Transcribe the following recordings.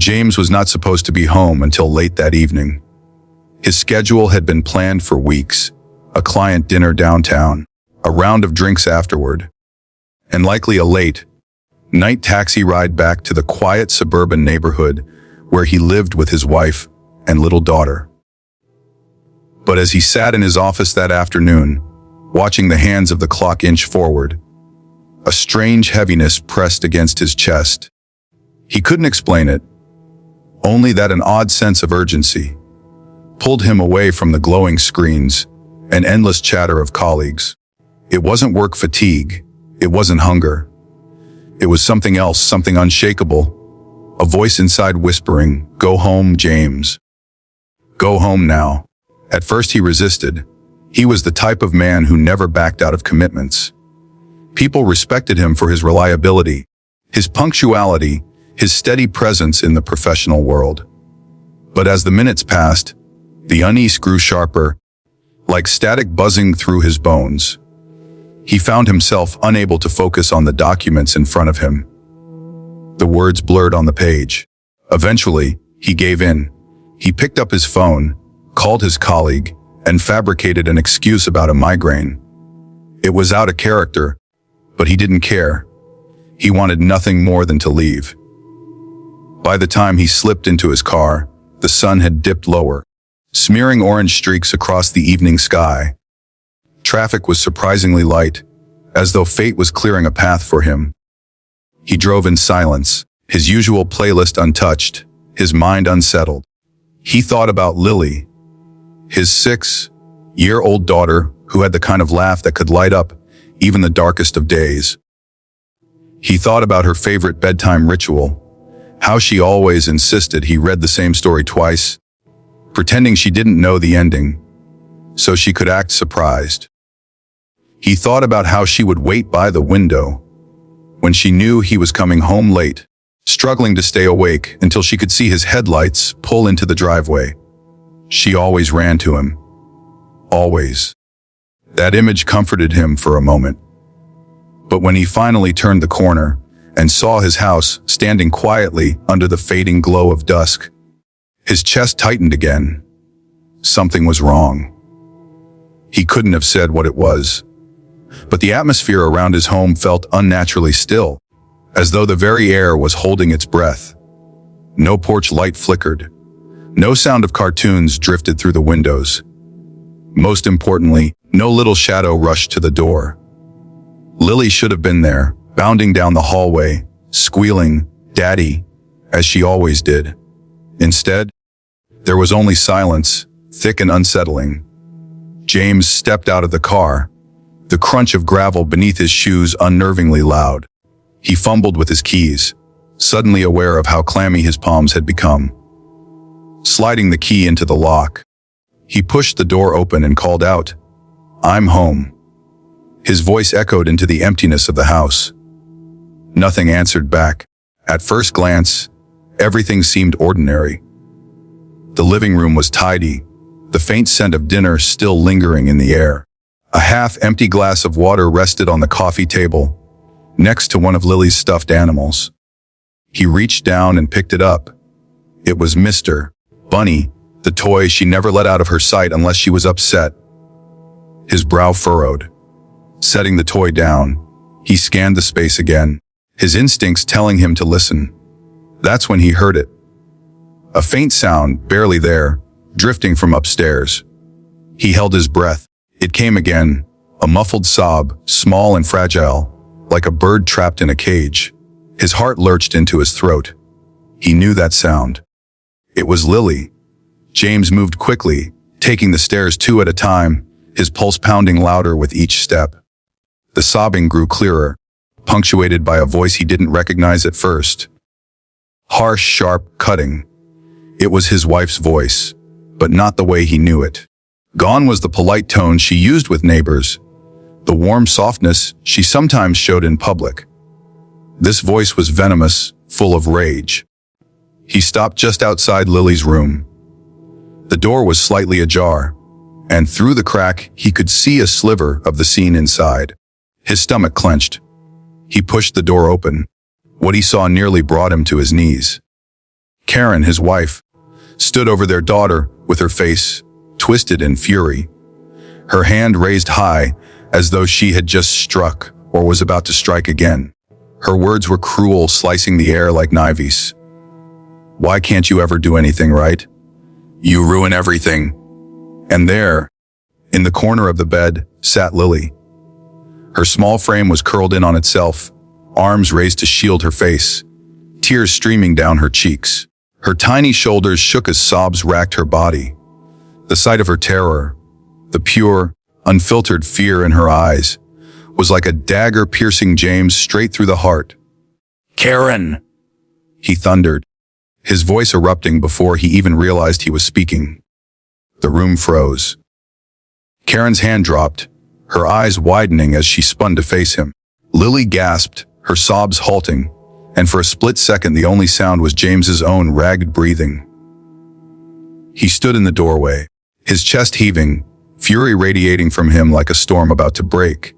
James was not supposed to be home until late that evening. His schedule had been planned for weeks: a client dinner downtown, a round of drinks afterward, and likely a late night taxi ride back to the quiet suburban neighborhood where he lived with his wife and little daughter. But as he sat in his office that afternoon, watching the hands of the clock inch forward, a strange heaviness pressed against his chest. He couldn't explain it, only that an odd sense of urgency pulled him away from the glowing screens and endless chatter of colleagues. It wasn't work fatigue, it wasn't hunger. It was something else, something unshakable, a voice inside whispering, "Go home, James. Go home now." At first he resisted. He was the type of man who never backed out of commitments. People respected him for his reliability, his punctuality, his steady presence in the professional world. But as the minutes passed, the unease grew sharper, like static buzzing through his bones. He found himself unable to focus on the documents in front of him. The words blurred on the page. Eventually, he gave in. He picked up his phone, called his colleague, and fabricated an excuse about a migraine. It was out of character, but he didn't care. He wanted nothing more than to leave. By the time he slipped into his car, the sun had dipped lower, smearing orange streaks across the evening sky. Traffic was surprisingly light, as though fate was clearing a path for him. He drove in silence, his usual playlist untouched, his mind unsettled. He thought about Lily, his 6-year-old daughter who had the kind of laugh that could light up even the darkest of days. He thought about her favorite bedtime ritual, how she always insisted he read the same story twice, pretending she didn't know the ending, so she could act surprised. He thought about how she would wait by the window when she knew he was coming home late, struggling to stay awake until she could see his headlights pull into the driveway. She always ran to him. Always. That image comforted him for a moment. But when he finally turned the corner and saw his house standing quietly under the fading glow of dusk, his chest tightened again. Something was wrong. He couldn't have said what it was, but the atmosphere around his home felt unnaturally still, as though the very air was holding its breath. No porch light flickered. No sound of cartoons drifted through the windows. Most importantly, no little shadow rushed to the door. Lily should have been there, bounding down the hallway, squealing, "Daddy," as she always did. Instead, there was only silence, thick and unsettling. James stepped out of the car, the crunch of gravel beneath his shoes unnervingly loud. He fumbled with his keys, suddenly aware of how clammy his palms had become. Sliding the key into the lock, he pushed the door open and called out, "I'm home." His voice echoed into the emptiness of the house. Nothing answered back. At first glance, everything seemed ordinary. The living room was tidy, the faint scent of dinner still lingering in the air. A half-empty glass of water rested on the coffee table, next to one of Lily's stuffed animals. He reached down and picked it up. It was Mr. Bunny, the toy she never let out of her sight unless she was upset. His brow furrowed. Setting the toy down, he scanned the space again, his instincts telling him to listen. That's when he heard it. A faint sound, barely there, drifting from upstairs. He held his breath. It came again, a muffled sob, small and fragile, like a bird trapped in a cage. His heart lurched into his throat. He knew that sound. It was Lily. James moved quickly, taking the stairs 2 at a time, his pulse pounding louder with each step. The sobbing grew clearer, punctuated by a voice he didn't recognize at first. Harsh, sharp, cutting. It was his wife's voice, but not the way he knew it. Gone was the polite tone she used with neighbors, the warm softness she sometimes showed in public. This voice was venomous, full of rage. He stopped just outside Lily's room. The door was slightly ajar, and through the crack he could see a sliver of the scene inside. His stomach clenched. He pushed the door open. What he saw nearly brought him to his knees. Karen, his wife, stood over their daughter with her face twisted in fury, her hand raised high as though she had just struck or was about to strike again. Her words were cruel, slicing the air like knives. "Why can't you ever do anything right? You ruin everything." And there, in the corner of the bed, sat Lily. Her small frame was curled in on itself, arms raised to shield her face, tears streaming down her cheeks. Her tiny shoulders shook as sobs racked her body. The sight of her terror, the pure, unfiltered fear in her eyes, was like a dagger piercing James straight through the heart. "Karen!" he thundered, his voice erupting before he even realized he was speaking. The room froze. Karen's hand dropped, her eyes widening as she spun to face him. Lily gasped, her sobs halting, and for a split second the only sound was James's own ragged breathing. He stood in the doorway, his chest heaving, fury radiating from him like a storm about to break.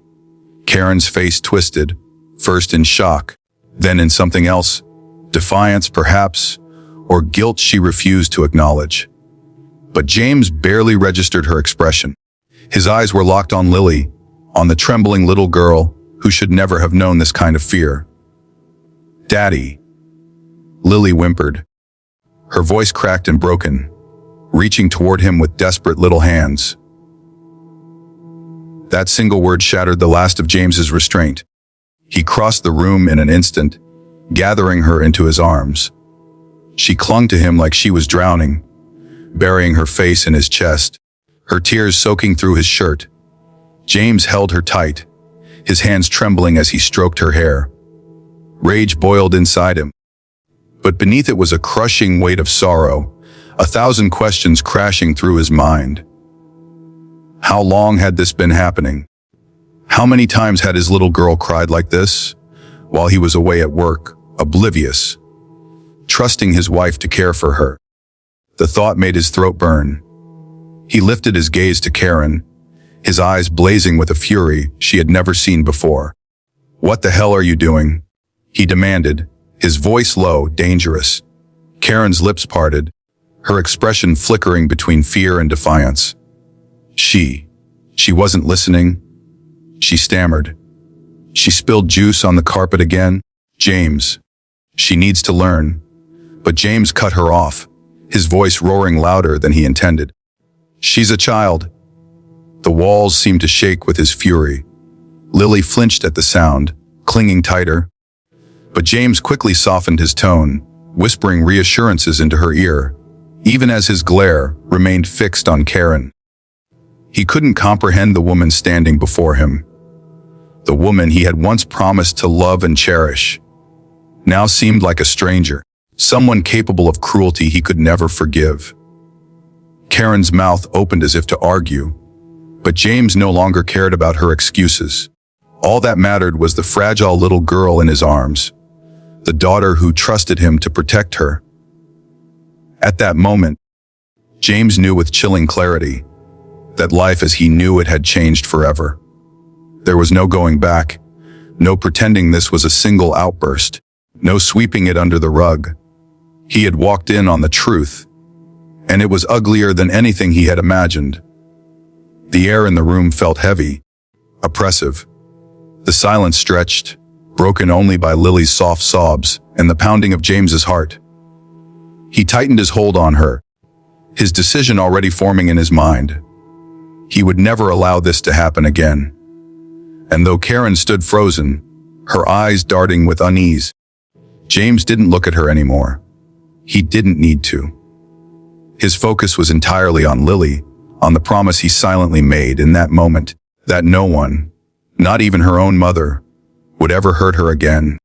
Karen's face twisted, first in shock, then in something else, defiance perhaps, or guilt she refused to acknowledge. But James barely registered her expression. His eyes were locked on Lily, on the trembling little girl who should never have known this kind of fear. "Daddy," Lily whimpered, her voice cracked and broken, reaching toward him with desperate little hands. That single word shattered the last of James's restraint. He crossed the room in an instant, gathering her into his arms. She clung to him like she was drowning, burying her face in his chest, her tears soaking through his shirt. James held her tight, his hands trembling as he stroked her hair. Rage boiled inside him, but beneath it was a crushing weight of sorrow, 1,000 questions crashing through his mind. How long had this been happening? How many times had his little girl cried like this, while he was away at work, oblivious, trusting his wife to care for her? The thought made his throat burn. He lifted his gaze to Karen, his eyes blazing with a fury she had never seen before. "What the hell are you doing?" he demanded, his voice low, dangerous. Karen's lips parted, her expression flickering between fear and defiance. She wasn't listening. She stammered. She spilled juice on the carpet again. "James, she needs to learn." But James cut her off, his voice roaring louder than he intended. "She's a child." The walls seemed to shake with his fury. Lily flinched at the sound, clinging tighter. But James quickly softened his tone, whispering reassurances into her ear, even as his glare remained fixed on Karen. He couldn't comprehend the woman standing before him. The woman he had once promised to love and cherish now seemed like a stranger, someone capable of cruelty he could never forgive. Karen's mouth opened as if to argue, but James no longer cared about her excuses. All that mattered was the fragile little girl in his arms, the daughter who trusted him to protect her. At that moment, James knew with chilling clarity that life as he knew it had changed forever. There was no going back, no pretending this was a single outburst, no sweeping it under the rug. He had walked in on the truth, and it was uglier than anything he had imagined. The air in the room felt heavy, oppressive. The silence stretched, broken only by Lily's soft sobs and the pounding of James's heart. He tightened his hold on her, his decision already forming in his mind. He would never allow this to happen again. And though Karen stood frozen, her eyes darting with unease, James didn't look at her anymore. He didn't need to. His focus was entirely on Lily, on the promise he silently made in that moment, that no one, not even her own mother, would ever hurt her again.